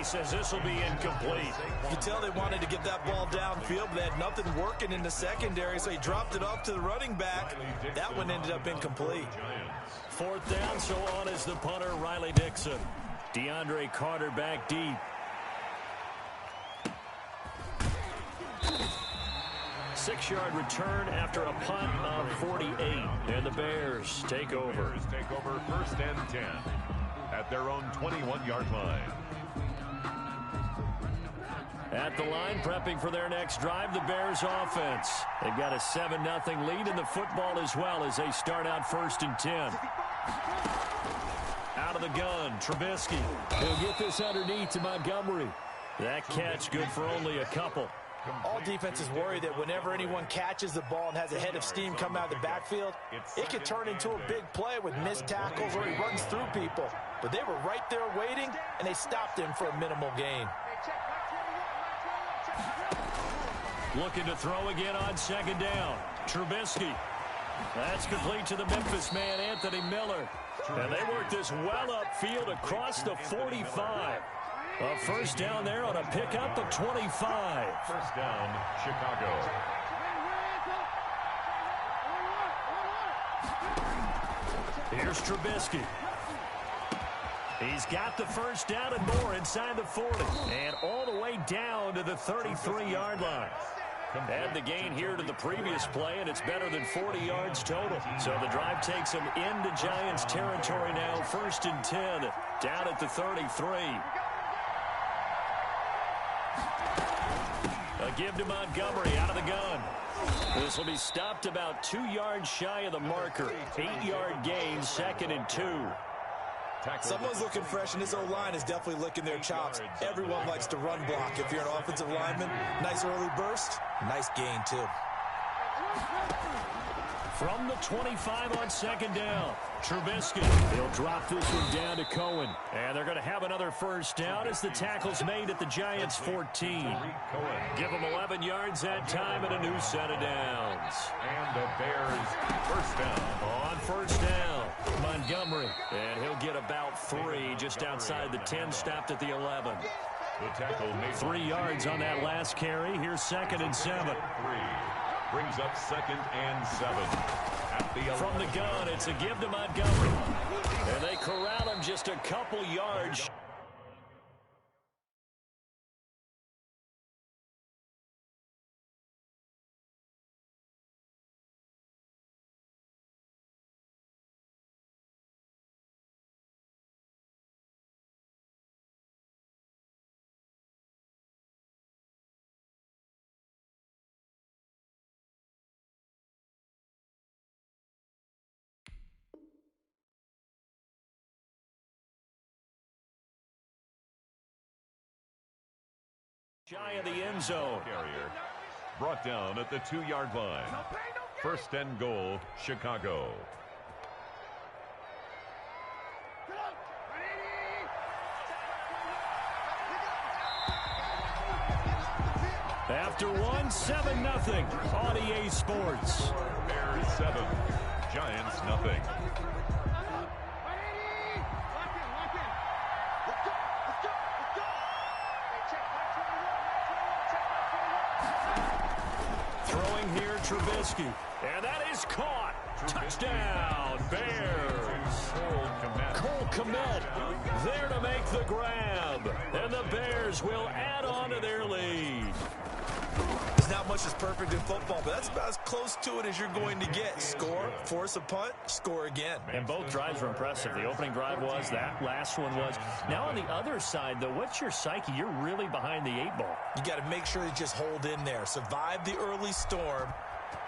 He says this will be incomplete. You can tell they wanted to get that ball downfield, but they had nothing working in the secondary, so he dropped it off to the running back. That one ended up incomplete. Fourth down, so on is the punter, Riley Dixon. DeAndre Carter back deep. Six-yard return after a punt of 48. And the Bears take over. Take over 1st and 10 at their own 21-yard line. At the line, prepping for their next drive, the Bears offense. They've got a 7-0 lead in the football as well as they start out 1st and 10. Out of the gun, Trubisky. He'll get this underneath to Montgomery. That catch good for only a couple. All defenses worry that whenever anyone catches the ball and has a head of steam come out of the backfield, it could turn into a big play with missed tackles or he runs through people. But they were right there waiting, and they stopped him for a minimal gain. Looking to throw again on 2nd down. Trubisky. That's complete to the Memphis man, Anthony Miller. And they work this well upfield across the 45. A 1st down there on a pickup of 25. 1st down, Chicago. Here's Trubisky. He's got the 1st down and more inside the 40. And all the way down to the 33-yard line. Add the gain here to the previous play, and it's better than 40 yards total. So the drive takes them into Giants territory now, 1st and 10, down at the 33. A give to Montgomery out of the gun. This will be stopped about 2 yards shy of the marker. 8-yard gain, 2nd and 2. Someone's looking fresh, and this O-line is definitely licking their chops. Everyone likes to run block. If you're an offensive lineman, nice early burst, nice gain, too. From the 25 on 2nd down, Trubisky. He'll drop this one down to Cohen. And they're going to have another 1st down as the tackle's made at the Giants' 14. Give them 11 yards that time and a new set of downs. And the Bears 1st down. On 1st down, Montgomery. And he'll get about 3 just outside the 10, stopped at the 11. The tackle made 3 yards on that last carry. Here's 2nd and 7. Brings up 2nd and 7. At the From the gun, it's a give to Montgomery. And they corral him just a couple yards. Shy of the end zone. Carrier brought down at the 2-yard line. 1st and goal, Chicago. After one, 7-0 on EA Sports. Bears 7, Giants nothing. Trubisky, and that is caught. Touchdown, Bears. Cole Kmet there to make the grab, and the Bears will add on to their lead. There's not much that's perfect in football, but that's about as close to it as you're going to get. Score, force a punt, score again. And both drives were impressive. The opening drive was, that last one was. Now on the other side, though, what's your psyche? You're really behind the 8 ball. You got to make sure you just hold in there. Survive the early storm.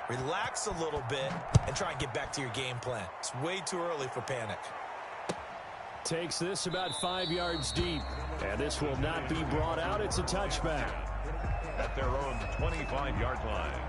Relax a little bit and try and get back to your game plan. It's way too early for panic. Takes this about 5 yards deep. And this will not be brought out. It's a touchback. At their own 25-yard line.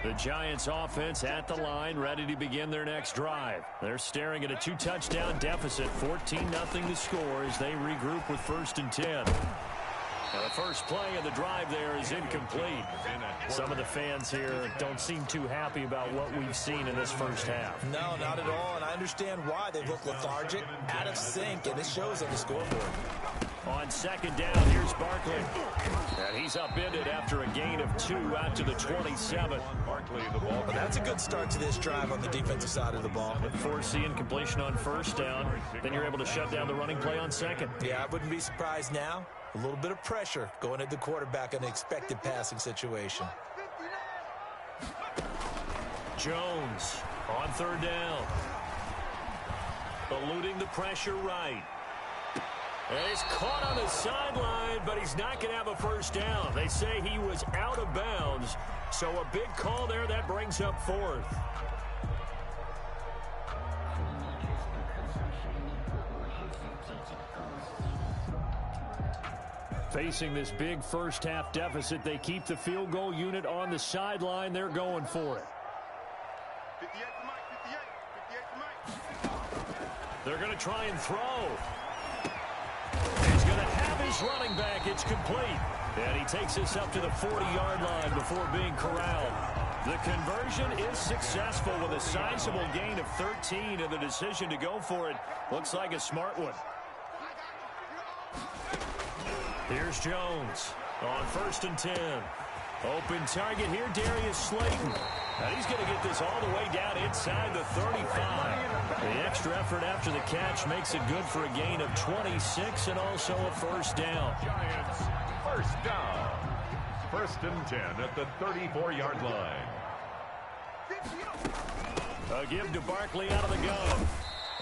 The Giants offense at the line, ready to begin their next drive. They're staring at a 2-touchdown deficit, 14-0 to score as they regroup with 1st and 10. Now the first play of the drive there is incomplete. Some of the fans here don't seem too happy about what we've seen in this first half. No, not at all, and I understand why. They look lethargic, out of sync, and it shows on the scoreboard. On second down, here's Barkley. And he's upended after a gain of 2 out to the 27. Barkley, the ball. Well, that's a good start to this drive on the defensive side of the ball. With forcing completion on first down, then you're able to shut down the running play on second. Yeah, I wouldn't be surprised now. A little bit of pressure going at the quarterback in an expected passing situation. Jones on third down. Eluding the pressure right. And he's caught on the sideline, but he's not going to have a first down. They say he was out of bounds, so a big call there that brings up fourth. Facing this big first half deficit, they keep the field goal unit on the sideline. They're going for it. They're going to try and throw. He's going to have his running back. It's complete. And he takes this up to the 40-yard line before being corralled. The conversion is successful with a sizable gain of 13, and the decision to go for it looks like a smart one. Here's Jones on 1st and 10. Open target here, Darius Slayton. And he's going to get this all the way down inside the 35. The extra effort after the catch makes it good for a gain of 26 and also a first down. Giants, first down. 1st and 10 at the 34-yard line. A give to Barkley out of the gun.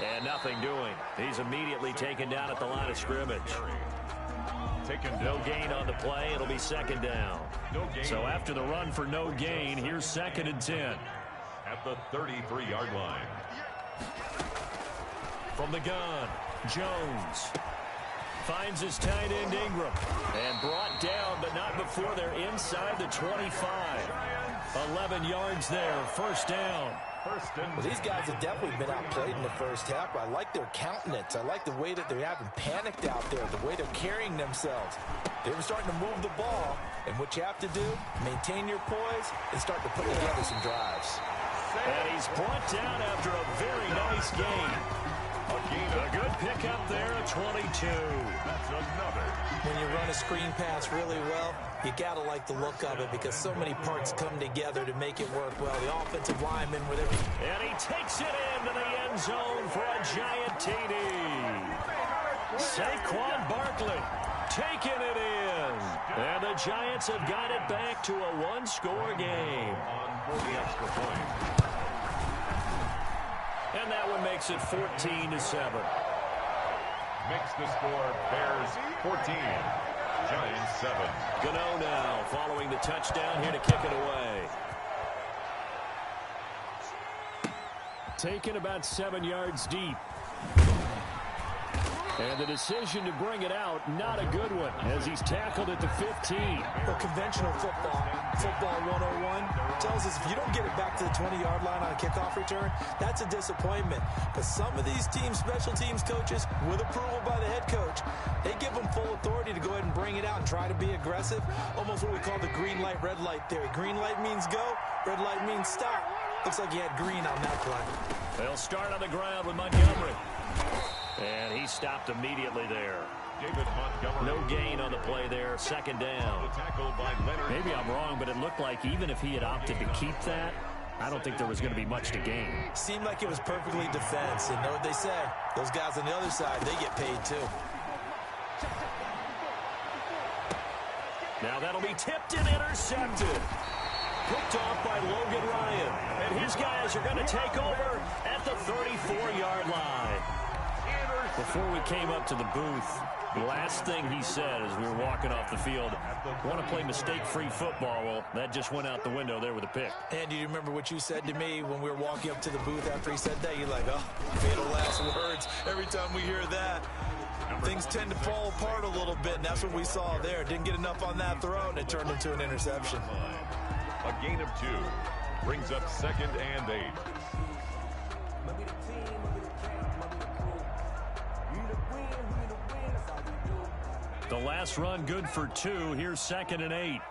And nothing doing. He's immediately taken down at the line of scrimmage. No gain on the play. It'll be second down. No gain. So after the run for no gain, here's 2nd and 10. At the 33-yard line. From the gun, Jones finds his tight end Ingram. And brought down, but not before they're inside the 25. 11 yards there, first down. Well, these guys have definitely been outplayed in the first half. I like their countenance. I like the way that they haven't panicked out there, the way they're carrying themselves. They were starting to move the ball, and what you have to do, maintain your poise and start to put together some drives. And he's brought down after a very nice game. A good pickup there at 22. That's another. When you run a screen pass really well, you got to like the look of it because so many parts come together to make it work well. The offensive lineman with every... And he takes it into the end zone for a giant TD. Saquon Barkley taking it in. And the Giants have got it back to a one-score game. On for the extra point. And that one makes it 14-7. Makes the score Bears 14. Giants 7. Gano now following the touchdown here to kick it away. Taken about 7 yards deep. And the decision to bring it out, not a good one, as he's tackled at the 15. Well, conventional football 101, tells us if you don't get it back to the 20-yard line on a kickoff return, that's a disappointment. But some of these teams, special teams coaches, with approval by the head coach, they give them full authority to go ahead and bring it out and try to be aggressive, almost what we call the green light, red light theory. Green light means go, red light means stop. Looks like he had green on that play. They'll start on the ground with Montgomery. And he stopped immediately there. David Montgomery. No gain on the play there. Second down. The tackle by Leonard. Maybe I'm wrong, but it looked like even if he had opted to keep that, I don't think there was going to be much to gain. Seemed like it was perfectly defense. And know what they say? Those guys on the other side, they get paid too. Now that'll be tipped and intercepted. Picked off by Logan Ryan. And his guys are going to take over at the 34-yard line. Before we came up to the booth, the last thing he said as we were walking off the field, want to play mistake-free football. Well, that just went out the window there with a pick. And do you remember what you said to me when we were walking up to the booth after he said that? You're like, oh, fatal last words. Every time we hear that, things tend to fall apart a little bit, and that's what we saw there. Didn't get enough on that throw, and it turned into an interception. A gain of 2 brings up 2nd and 8. The last run good for 2. Here's 2nd and 8.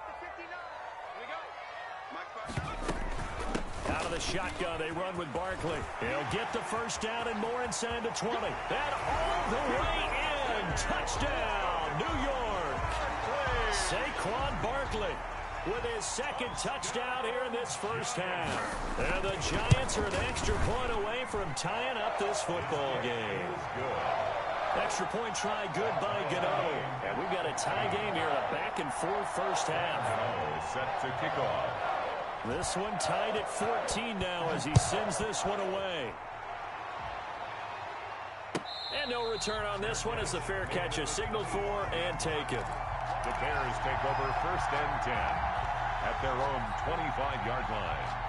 Out of the shotgun, they run with Barkley. He'll get the first down and more inside the 20. And all the way in. Touchdown, New York. Saquon Barkley with his 2nd touchdown here in this first half. And the Giants are an extra point away from tying up this football game. Extra point try good by Gano. And we've got a tie game here, a back-and-forth first half. Set to kick off. This one tied at 14 now as he sends this one away. And no return on this one as the fair catch is signaled for and taken. The Bears take over 1st and 10 at their own 25-yard line.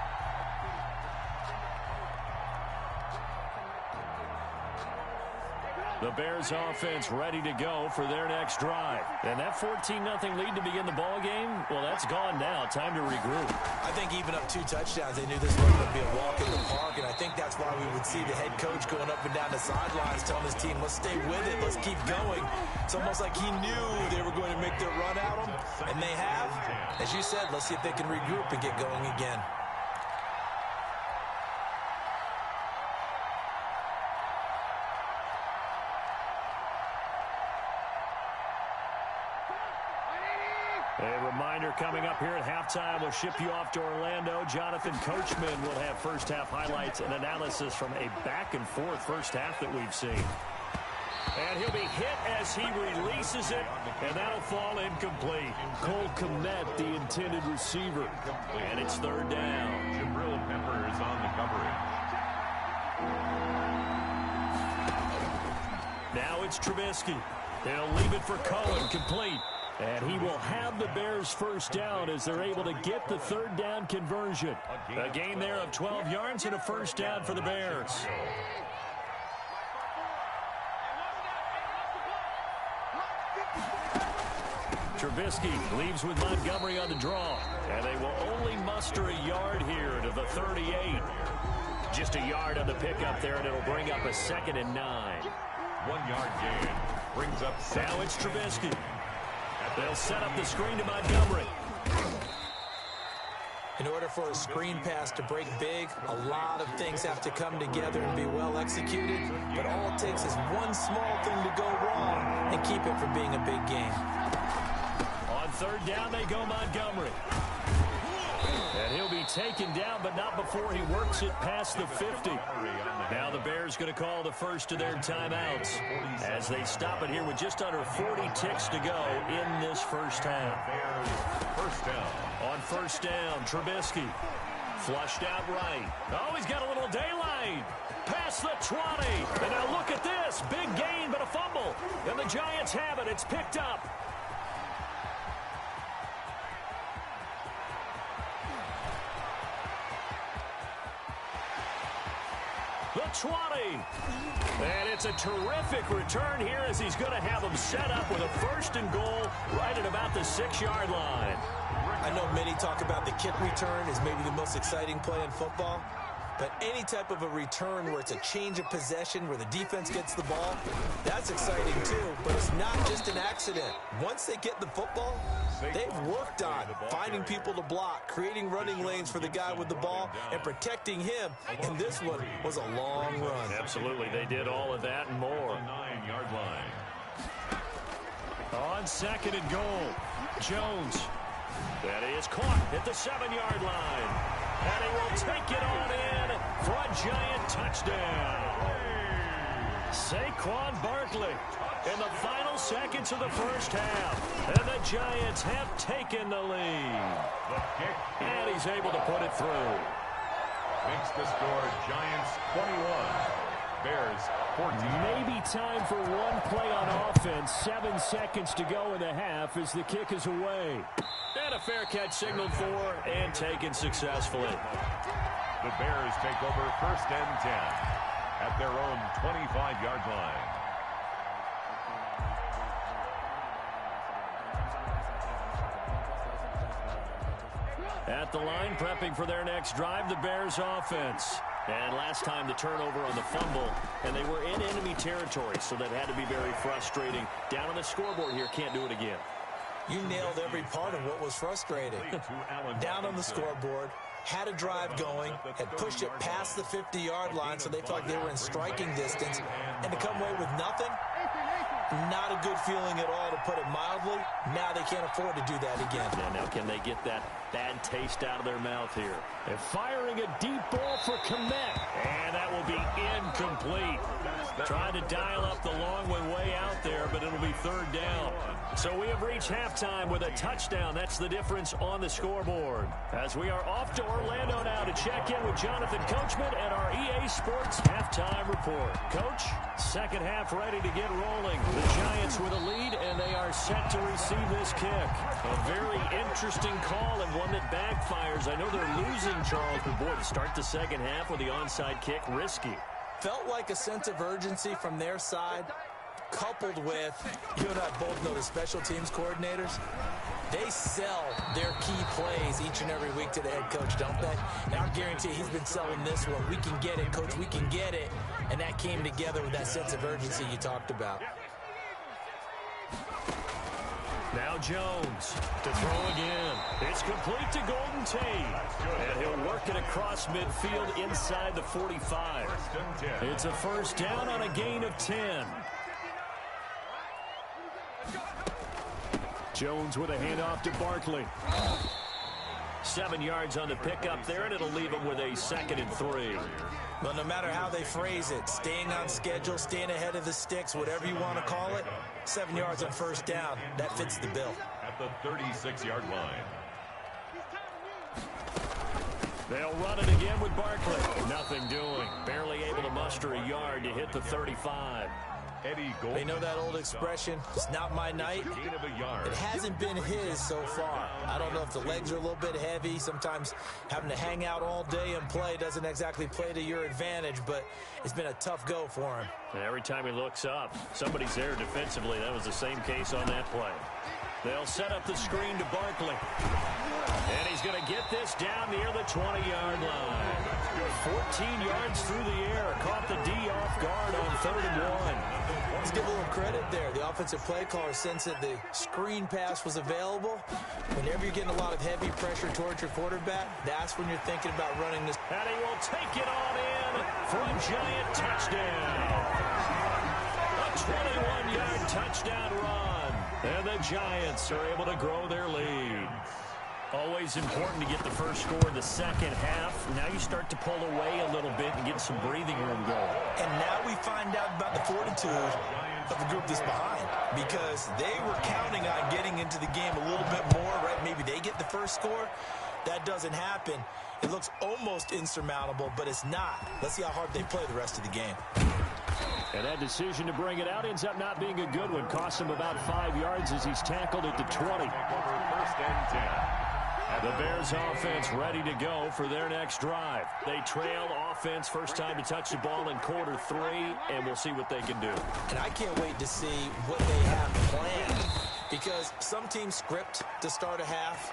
The Bears offense ready to go for their next drive. And that 14-0 lead to begin the ball game, well, that's gone now. Time to regroup. I think even up 2 touchdowns, they knew this wasn't going to be a walk in the park, and I think that's why we would see the head coach going up and down the sidelines telling his team, let's stay with it, let's keep going. It's almost like he knew they were going to make their run at him, and they have. As you said, let's see if they can regroup and get going again. A reminder coming up here at halftime, we'll ship you off to Orlando. Jonathan Coachman will have first half highlights and analysis from a back-and-forth first half that we've seen. And he'll be hit as he releases it, and that'll fall incomplete. Cole Kmet, the intended receiver. And it's 3rd down. Jabril Peppers on the coverage. Now it's Trubisky. They'll leave it for Cohen, complete. And he will have the Bears first down as they're able to get the 3rd down conversion. A gain there of 12 yards and a first down for the Bears. Trubisky leaves with Montgomery on the draw. And they will only muster a yard here to the 38. Just a yard on the pickup there, and it'll bring up a 2nd and 9. 1-yard gain brings up 7. Now it's Trubisky. They'll set up the screen to Montgomery. In order for a screen pass to break big, a lot of things have to come together and be well executed. But all it takes is one small thing to go wrong and keep it from being a big game. On 3rd down, they go Montgomery. And he'll be taken down, but not before he works it past the 50. Now the Bears going to call the first of their timeouts as they stop it here with just under 40 ticks to go in this first half. First down. On 1st down, Trubisky flushed out right. Oh, he's got a little daylight. Past the 20. And now look at this. Big gain, but a fumble. And the Giants have it. It's picked up. The 20. And it's a terrific return here as he's going to have them set up with a 1st and goal right at about the 6-yard line. I know many talk about the kick return as maybe the most exciting play in football. But any type of a return where it's a change of possession, where the defense gets the ball, that's exciting too. But it's not just an accident. Once they get the football, they've worked on finding people to block, creating running lanes for the guy with the ball, and protecting him. And this one was a long run. Absolutely, they did all of that and more. 9-yard line. On 2nd and goal, Jones. That is caught at the 7-yard line. And he will take it on in for a Giant touchdown. Saquon Barkley in the final seconds of the first half. And the Giants have taken the lead. The kick. And he's able to put it through. Makes the score Giants 21. Bears 14. Maybe time for one play on offense. 7 seconds to go in the half as the kick is away. And a fair catch signaled for and taken successfully. The Bears take over 1st and 10 at their own 25-yard line. At the line, prepping for their next drive, the Bears offense. And last time the turnover on the fumble, and they were in enemy territory, so that had to be very frustrating. Down on the scoreboard here, can't do it again. You nailed every part of what was frustrating. Down on the scoreboard, had a drive going, had pushed it past the 50-yard line, so they felt like they were in striking distance, and to come away with nothing, not a good feeling at all, to put it mildly. Now they can't afford to do that again. Yeah, now can they get that bad taste out of their mouth here? And firing a deep ball for Kmet. And that will be incomplete. Trying to dial up the long one way out there, but it'll be third down. So we have reached halftime with a touchdown. That's the difference on the scoreboard. As we are off to Orlando now to check in with Jonathan Coachman and our EA Sports halftime report. Coach, second half ready to get rolling. The Giants with a lead, and they are set to receive this kick. A very interesting call and one that backfires. I know they're losing, Charles, but boy, to start the second half with the onside kick, risky. Felt like a sense of urgency from their side, coupled with, you and I both know the special teams coordinators, they sell their key plays each and every week to the head coach, don't they? And I guarantee he's been selling this one. We can get it, coach, we can get it. And that came together with that sense of urgency you talked about. Now Jones to throw again. It's complete to Golden Tate. And he'll work it across midfield inside the 45. It's a first down on a gain of 10. Jones with a handoff to Barkley. 7 yards on the pickup there, and it'll leave him with a 2nd and 3. Well, no matter how they phrase it, staying on schedule, staying ahead of the sticks, whatever you want to call it, 7 yards on first down, that fits the bill. At the 36-yard line. They'll run it again with Barkley. Nothing doing. Barely able to muster a yard to hit the 35. They know that old expression, it's not my night. It hasn't been his so far. I don't know if the legs are a little bit heavy. Sometimes having to hang out all day and play doesn't exactly play to your advantage, but it's been a tough go for him. And every time he looks up, somebody's there defensively. That was the same case on that play. They'll set up the screen to Barkley. And he's going to get this down near the 20-yard line. 14 yards through the air. Caught the D off guard on 3rd and 1. Let's give a little credit there. The offensive play caller sensed that the screen pass was available. Whenever you're getting a lot of heavy pressure towards your quarterback, that's when you're thinking about running this. And he will take it on in for a Giant touchdown. A 21-yard touchdown run. And the Giants are able to grow their lead. Always important to get the first score in the second half. Now you start to pull away a little bit and get some breathing room going. And now we find out about the fortitude of the group that's behind, because they were counting on getting into the game a little bit more, right? Maybe they get the first score. That doesn't happen. It looks almost insurmountable, but it's not. Let's see how hard they play the rest of the game. And that decision to bring it out ends up not being a good one. Costs him about 5 yards as he's tackled at the 20. First and 10. The Bears offense ready to go for their next drive. They trail offense, first time to touch the ball in quarter 3, and we'll see what they can do. And I can't wait to see what they have planned, because some teams script to start a half.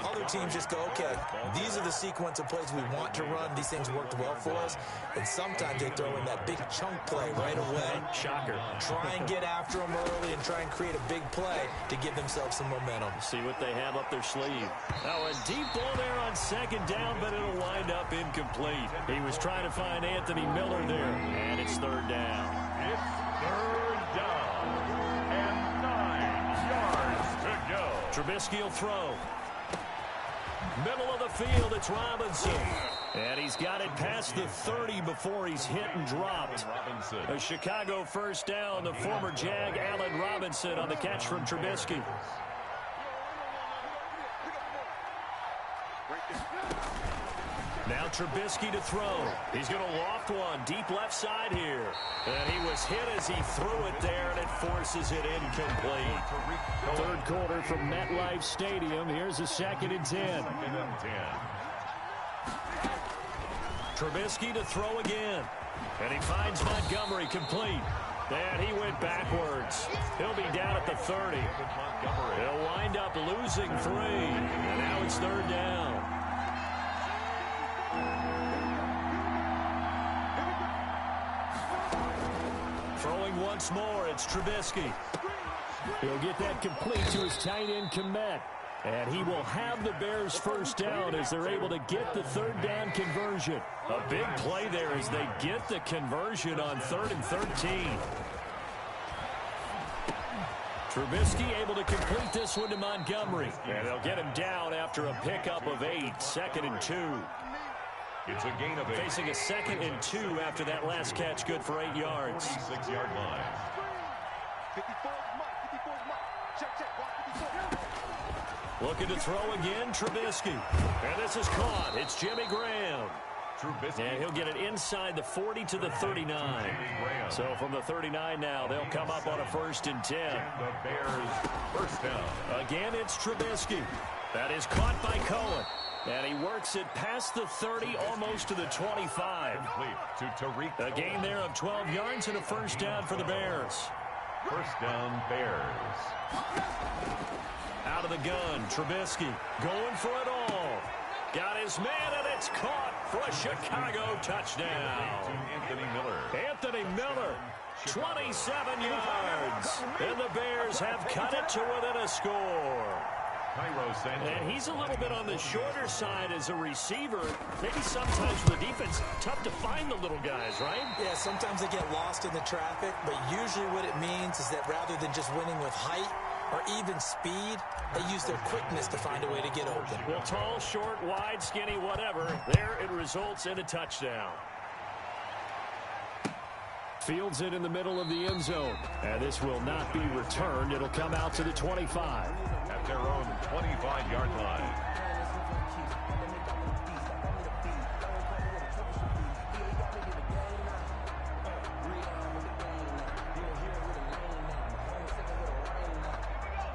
Other teams just go, okay, these are the sequence of plays we want to run. These things worked well for us. And sometimes they throw in that big chunk play right away. Shocker. Try and get after them early and try and create a big play to give themselves some momentum. See what they have up their sleeve. Now a deep ball there on 2nd down, but it'll wind up incomplete. He was trying to find Anthony Miller there, and it's 3rd down. It's 3rd down and 9 yards to go. Trubisky will throw. Middle of the field, it's Robinson. And he's got it past the 30 before he's hit and dropped. A Chicago first down, the former Jag, Allen Robinson, on the catch from Trubisky. Now Trubisky to throw. He's going to loft one deep left side here. And he was hit as he threw it there, and it forces it incomplete. 3rd quarter from MetLife Stadium. Here's a 2nd and 10. Trubisky to throw again. And he finds Montgomery complete. And he went backwards. He'll be down at the 30. He'll wind up losing 3. And now it's 3rd down. Throwing once more, it's Trubisky. He'll get that complete to his tight end, Kmet. And he will have the Bears first down as they're able to get the third down conversion. A big play there as they get the conversion on 3rd and 13. Trubisky able to complete this one to Montgomery. And they'll get him down after a pickup of 8, 2nd and 2. It's a gain of 8. Facing a 2nd and 2 after that last catch, good for 8 yards. 6-yard line. Looking to throw again, Trubisky. And this is caught. It's Jimmy Graham. Trubisky. And he'll get it inside the 40 to the 39. So from the 39 now, they'll come up on a 1st and 10. The Bears first down. Again, it's Trubisky. That is caught by Cohen. And he works it past the 30, almost to the 25. Complete to Tariq. A gain there of 12 yards and a first down for the Bears. First down, Bears. Out of the gun, Trubisky going for it all. Got his man, and it's caught for a Chicago touchdown. Anthony Miller. Anthony Miller, 27 yards. And the Bears have cut it to within a score. Cairo Santos. And he's a little bit on the shorter side as a receiver. Maybe sometimes for the defense, tough to find the little guys, right? Yeah, sometimes they get lost in the traffic, but usually what it means is that rather than just winning with height or even speed, they use their quickness to find a way to get open. Well, tall, short, wide, skinny, whatever, there it results in a touchdown. Fields it in the middle of the end zone. And this will not be returned. It'll come out to the 25. At their own 25-yard line.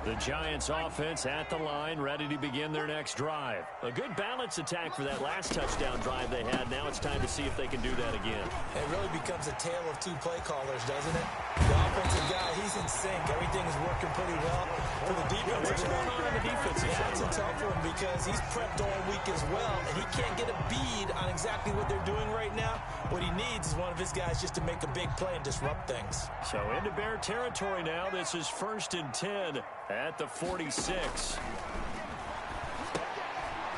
The Giants offense at the line, ready to begin their next drive. A good balance attack for that last touchdown drive they had. Now it's time to see if they can do that again. It really becomes a tale of two play callers, doesn't it? The offensive guy, he's in sync. Everything is working pretty well. For the defense, what's going on in the defensive side? That's a tough one because he's prepped all week as well, and he can't get a bead on exactly what they're doing right now. What he needs is one of his guys just to make a big play and disrupt things. So into Bear territory now. This is 1st and 10 at the 46.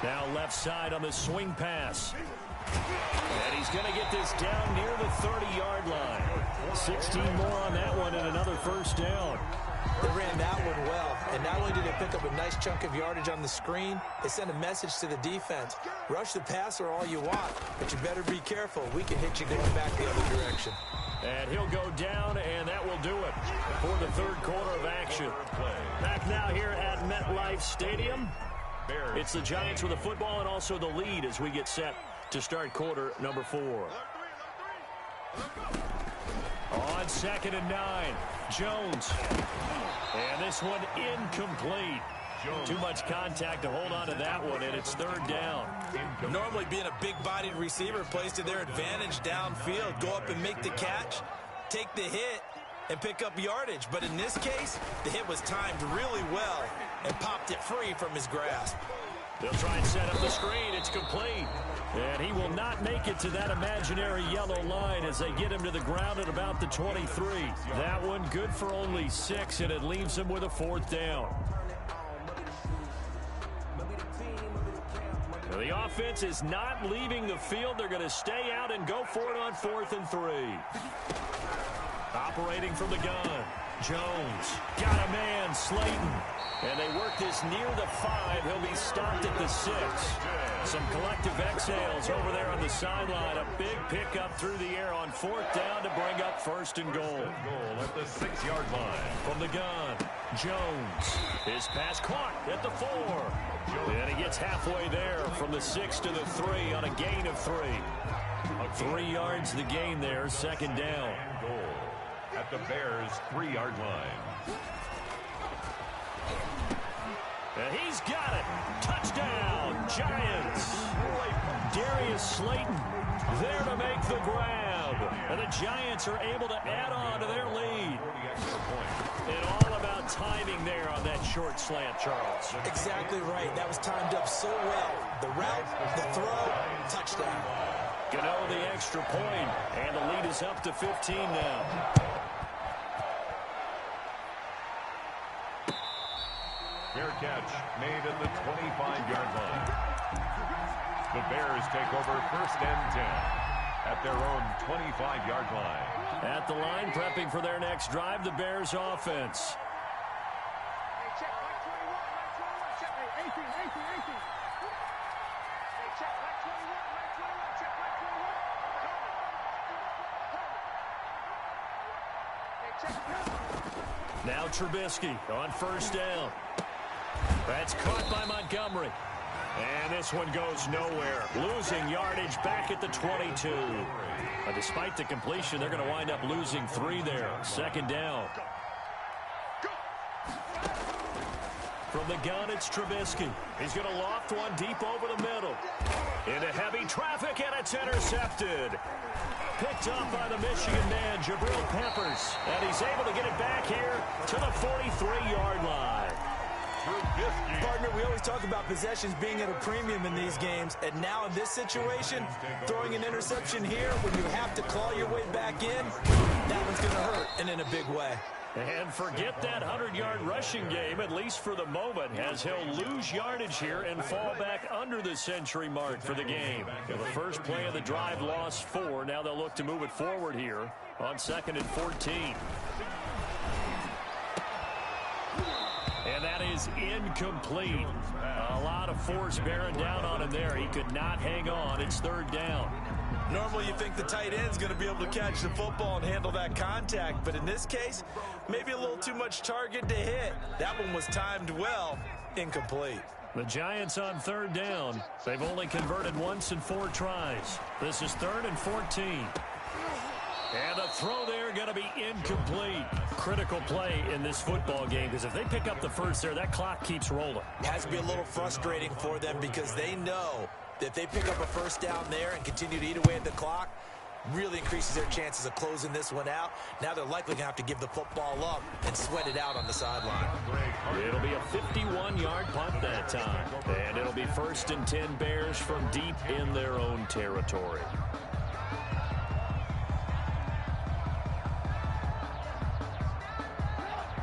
Now left side on the swing pass. And he's going to get this down near the 30-yard line. 16 more on that one and another first down. They ran that one well, and not only did they pick up a nice chunk of yardage on the screen, they sent a message to the defense. Rush the passer all you want, but you better be careful. We can hit you going back the other direction. And he'll go down, and that will do it for the third quarter of action. Back now here at MetLife Stadium. It's the Giants with the football and also the lead as we get set to start quarter number 4. On 2nd and 9, Jones. And this one incomplete. Too much contact to hold on to that one, and it's 3rd down. Normally being a big-bodied receiver plays to their advantage downfield. Go up and make the catch, take the hit, and pick up yardage. But in this case, the hit was timed really well and popped it free from his grasp. They'll try and set up the screen. It's complete. And he will not make it to that imaginary yellow line as they get him to the ground at about the 23. That one good for only 6, and it leaves him with a 4th down. The offense is not leaving the field. They're going to stay out and go for it on 4th and 3. Operating from the gun. Jones got a man, Slayton. And they work this near the 5. He'll be stopped at the 6. Some collective exhales over there on the sideline. A big pickup through the air on 4th down to bring up 1st and goal. Goal at the 6-yard line. From the gun, Jones. His pass caught at the 4. And he gets halfway there from the 6 to the 3 on a gain of 3. 3 yards the gain there, 2nd down. Goal at the Bears' 3-yard line. And he's got it. Touchdown, Giants. Darius Slayton there to make the grab. And the Giants are able to add on to their lead. And all about timing there on that short slant, Charles. Exactly right. That was timed up so well. The route, the throw, touchdown. Gano the extra point, and the lead is up to 15 now. Fair catch made at the 25-yard line. The Bears take over first and 10 at their own 25-yard line. At the line, prepping for their next drive, the Bears offense. Now Trubisky on first down. That's caught by Montgomery. And this one goes nowhere. Losing yardage back at the 22. Despite the completion, they're going to wind up losing 3 there. Second down. From the gun, it's Trubisky. He's going to loft one deep over the middle. Into heavy traffic, and it's intercepted. Picked up by the Michigan man, Jabril Peppers. And he's able to get it back here to the 43-yard line. Partner, we always talk about possessions being at a premium in these games, and now in this situation, throwing an interception here when you have to claw your way back in, that one's going to hurt, and in a big way. And forget that 100-yard rushing game, at least for the moment, as he'll lose yardage here and fall back under the century mark for the game. The first play of the drive lost 4. Now they'll look to move it forward here on 2nd and 14. And that is incomplete. A lot of force bearing down on him there. He could not hang on. It's 3rd down. Normally you think the tight end's going to be able to catch the football and handle that contact, but in this case, maybe a little too much target to hit. That one was timed well. Incomplete. The Giants on 3rd down. They've only converted once in 4 tries. This is 3rd and 14. And the throw there going to be incomplete. Critical play in this football game, because if they pick up the first there, that clock keeps rolling. It has to be a little frustrating for them because they know that if they pick up a first down there and continue to eat away at the clock, really increases their chances of closing this one out. Now they're likely going to have to give the football up and sweat it out on the sideline. It'll be a 51-yard punt that time. And it'll be 1st and 10 Bears from deep in their own territory.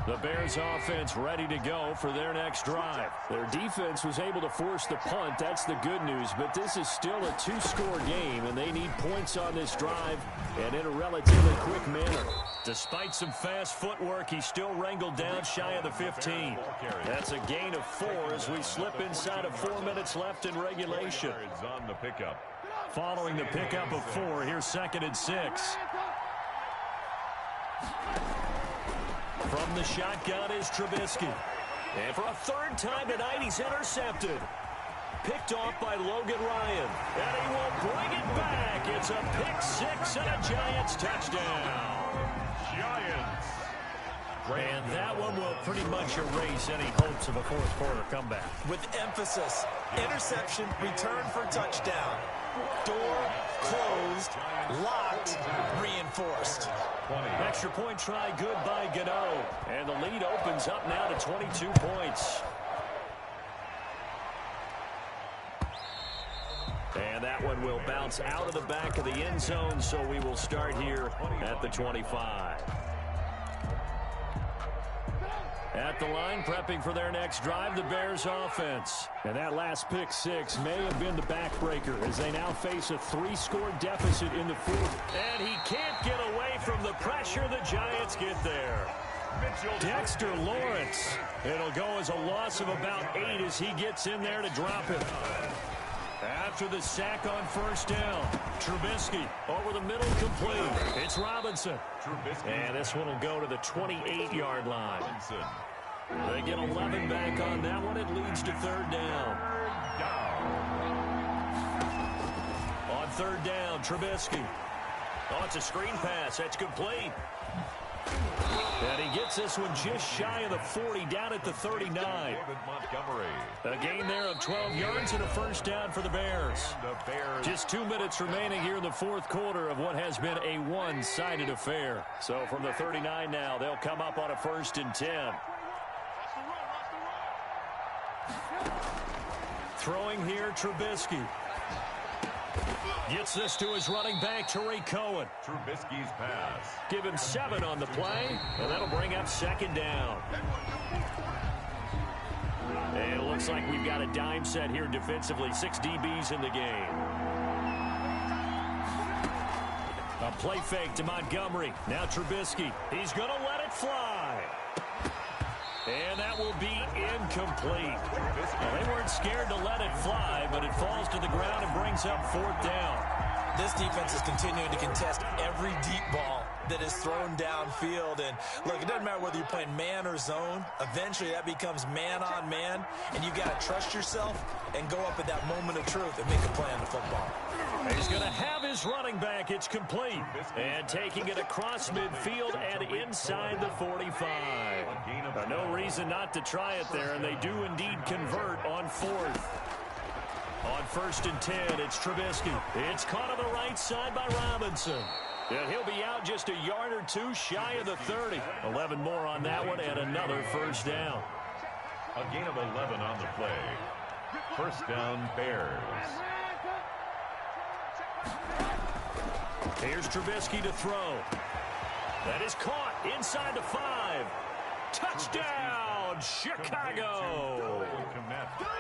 The Bears offense ready to go for their next drive. Their defense was able to force the punt. That's the good news. But this is still a 2-score game, and they need points on this drive and in a relatively quick manner. Despite some fast footwork, he's still wrangled down shy of the 15. That's a gain of 4 as we slip inside of 4 minutes left in regulation. Following the pickup of 4, here's 2nd and 6. From the shotgun is Trubisky. And for a 3rd time tonight, he's intercepted. Picked off by Logan Ryan. And he will bring it back. It's a pick 6 and a Giants touchdown. Giants. And that one will pretty much erase any hopes of a 4th quarter comeback. With emphasis, interception, return for touchdown. Door closed, locked, reinforced. Extra point try good by Gano. And the lead opens up now to 22 points. And that one will bounce out of the back of the end zone, so we will start here at the 25. At the line, prepping for their next drive, the Bears offense. And that last pick 6 may have been the backbreaker as they now face a 3-score deficit in the 4th. And he can't get away from the pressure. The Giants get there. Dexter Lawrence. It'll go as a loss of about 8 as he gets in there to drop it. After the sack on 1st down, Trubisky over the middle complete. It's Robinson. And this one will go to the 28-yard line. They get 11 back on that one. It leads to 3rd down. On 3rd down, Trubisky. Oh, it's a screen pass. That's complete. And he gets this one just shy of the 40, down at the 39. A gain there of 12 yards and a 1st down for the Bears. Just 2 minutes remaining here in the 4th quarter of what has been a one-sided affair. So from the 39 now, they'll come up on a 1st and 10. Throwing here, Trubisky. Gets this to his running back, Tariq Cohen. Trubisky's pass. Give him 7 on the play, and that'll bring up 2nd down. And it looks like we've got a dime set here defensively. 6 DBs in the game. A play fake to Montgomery. Now Trubisky. He's going to let it fly. And that will be incomplete. Well, they weren't scared to let it fly, but it falls to the ground and brings up 4th down. This defense is continuing to contest every deep ball that is thrown downfield. And look, it doesn't matter whether you're playing man or zone. Eventually that becomes man on man, and you've got to trust yourself and go up at that moment of truth and make a play on the football. He's going to have his running back. It's complete. And taking it across midfield and inside the 45. No reason not to try it there, and they do indeed convert on 4th. On 1st and 10, it's Trubisky. It's caught on the right side by Robinson. And he'll be out just a yard or 2 shy of the 30. 11 more on that one and another 1st down. A gain of 11 on the play. 1st down, Bears. Here's Trubisky to throw. That is caught inside the 5. Touchdown, Chicago.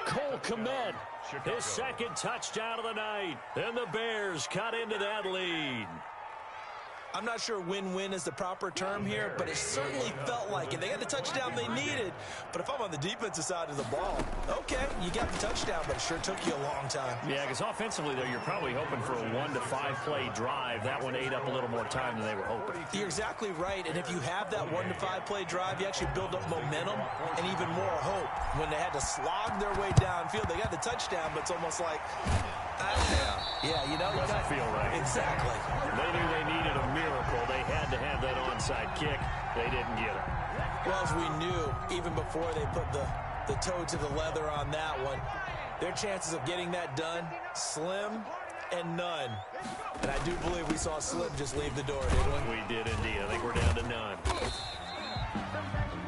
Cole Kmet, his 2nd touchdown of the night. And the Bears cut into that lead. I'm not sure win-win is the proper term here, but it certainly felt like it. They got the touchdown they needed, but if I'm on the defensive side of the ball, okay, you got the touchdown, but it sure took you a long time. Yeah, because offensively, though, you're probably hoping for a 1 to 5 play drive. That one ate up a little more time than they were hoping. You're exactly right, and if you have that 1 to 5 play drive, you actually build up momentum and even more hope. When they had to slog their way downfield, they got the touchdown, but it's almost like, yeah, you know, it doesn't feel right. Exactly. They knew they needed a miracle. They had to have that onside kick. They didn't get it. Well, as we knew, even before they put the toe to the leather on that one, their chances of getting that done, slim and none. And I do believe we saw Slim just leave the door, didn't we? We did indeed. I think we're down to none.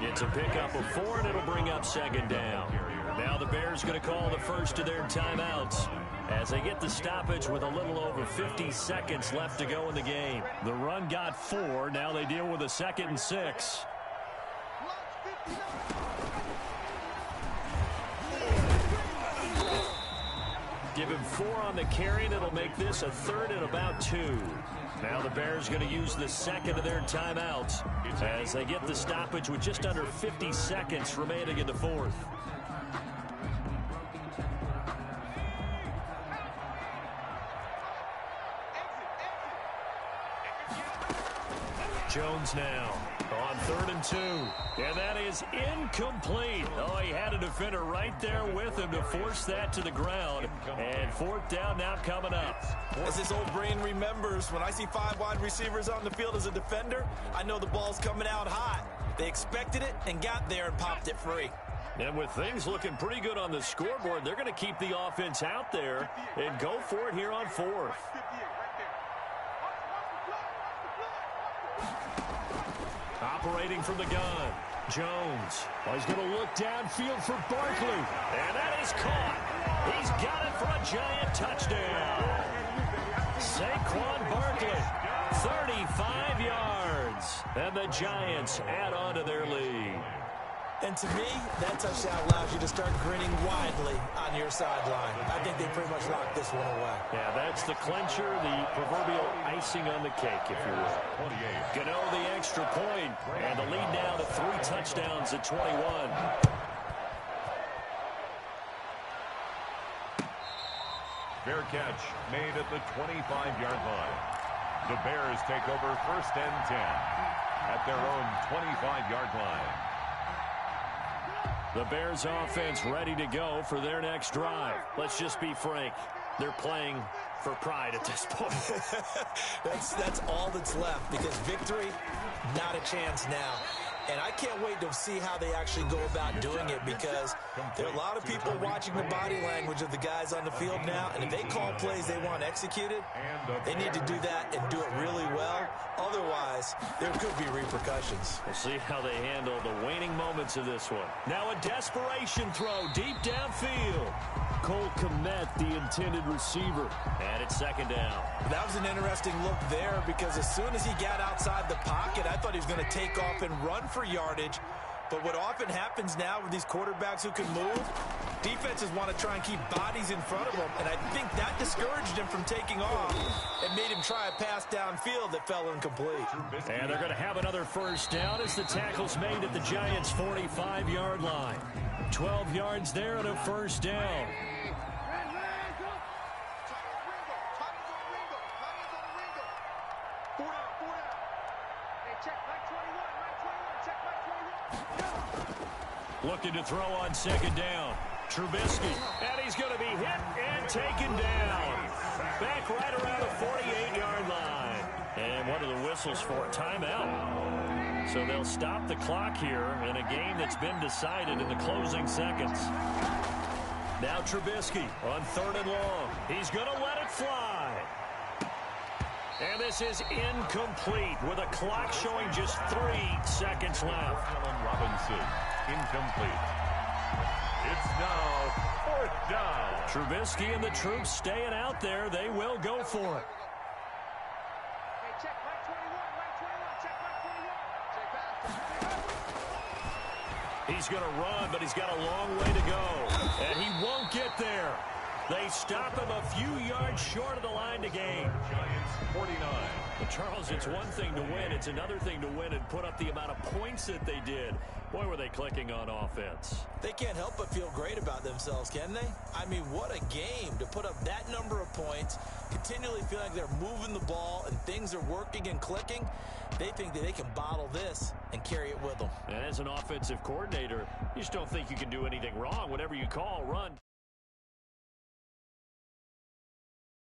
It's a pickup of 4, and it'll bring up 2nd down. Now the Bears going to call the first of their timeouts as they get the stoppage with a little over 50 seconds left to go in the game. The run got 4. Now they deal with a 2nd and 6. Give him 4 on the carry, and it'll make this a 3rd and about 2. Now the Bears going to use the 2nd of their timeouts as they get the stoppage with just under 50 seconds remaining in the 4th. Jones now on 3rd and 2. And that is incomplete. Oh, he had a defender right there with him to force that to the ground. And 4th down now coming up. As this old brain remembers, when I see 5 wide receivers on the field as a defender, I know the ball's coming out hot. They expected it and got there and popped it free. And with things looking pretty good on the scoreboard, they're going to keep the offense out there and go for it here on 4th. Operating from the gun, Jones. Oh, he's going to look downfield for Barkley. And that is caught. He's got it for a giant touchdown. Saquon Barkley, 35 yards. And the Giants add on to their lead. And to me, that touchdown allows you to start grinning widely on your sideline. I think they pretty much locked this one away. Yeah, that's the clincher, the proverbial icing on the cake, if you will. Gano the extra point, and the lead now to 3 touchdowns at 21. Fair catch made at the 25-yard line. The Bears take over 1st and 10 at their own 25-yard line. The Bears offense ready to go for their next drive. Let's just be frank. They're playing for pride at this point. That's all that's left, because victory, not a chance now. And I can't wait to see how they actually go about doing it, because there are a lot of people watching the body language of the guys on the field now, and if they call plays they want executed, they need to do that and do it really well. Otherwise, there could be repercussions. We'll see how they handle the waning moments of this one. Now a desperation throw deep downfield. Cole Kmet, the intended receiver. And it's 2nd down. That was an interesting look there, because as soon as he got outside the pocket, I thought he was going to take off and run for yardage. But what often happens now with these quarterbacks who can move, defenses want to try and keep bodies in front of them, and I think that discouraged him from taking off and made him try a pass downfield that fell incomplete. And they're going to have another first down as the tackle's made at the Giants' 45-yard line. 12 yards there and a first down. Looking to throw on second down. Trubisky, and he's going to be hit and taken down. Back right around the 48-yard line. And what are the whistles for? Timeout. So they'll stop the clock here in a game that's been decided in the closing seconds. Now Trubisky on 3rd and long. He's going to let it fly. And this is incomplete with a clock showing just 3 seconds left. Allen Robinson, incomplete. It's now 4th down. Trubisky and the troops staying out there. They will go for it. He's going to run, but he's got a long way to go. And he won't get there. They stop him a few yards short of the line to gain. Giants 49. But Charles, it's one thing to win. It's another thing to win and put up the amount of points that they did. Boy, were they clicking on offense. They can't help but feel great about themselves, can they? I mean, what a game to put up that number of points, continually feel like they're moving the ball and things are working and clicking. They think that they can bottle this and carry it with them. And as an offensive coordinator, you just don't think you can do anything wrong. Whatever you call, run.